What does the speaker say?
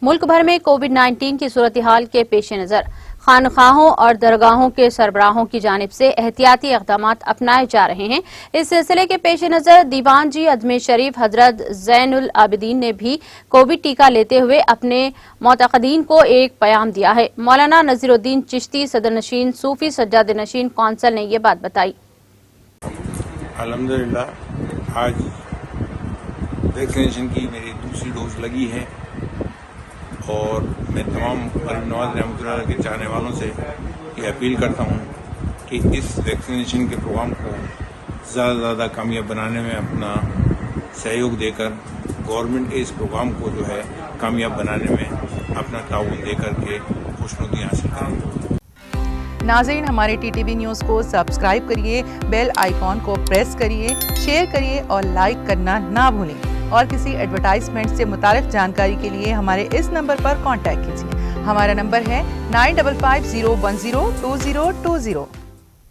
ملک بھر میں کووڈ-19 کی صورتحال کے پیش نظر خانقاہوں اور درگاہوں کے سربراہوں کی جانب سے احتیاطی اقدامات اپنائے جا رہے ہیں۔ اس سلسلے کے پیش نظر دیوان جی اجمیر شریف حضرت زین العابدین نے بھی کووڈ ٹیکہ لیتے ہوئے اپنے معتقدین کو ایک پیام دیا ہے۔ مولانا نذیر الدین چشتی صدر نشین صوفی سجادہ نشین کونسل نے یہ بات بتائی۔ الحمدللہ آج ویکسینیشن کی میری دوسری ڈوز لگی ہے اور میں تمام غریب نواز رحمۃ اللہ کے چاہنے والوں سے یہ اپیل کرتا ہوں کہ اس ویکسینیشن کے پروگرام کو زیادہ سے زیادہ کامیاب بنانے میں اپنا سہیوگ دے کر گورنمنٹ کے اس پروگرام کو جو ہے کامیاب بنانے میں اپنا تعاون دے کر کے خوشنودی حاصل کریں۔ ناظرین، ہمارے ٹی ٹی وی نیوز کو سبسکرائب کریے، بیل آئیکن کو پریس کریے، شیئر کریے اور لائک کرنا نہ بھولیں۔ اور کسی ایڈورٹائزمنٹ سے متعلق جانکاری کے لیے ہمارے اس نمبر پر کانٹیکٹ کیجیے۔ ہمارا نمبر ہے 9550102020۔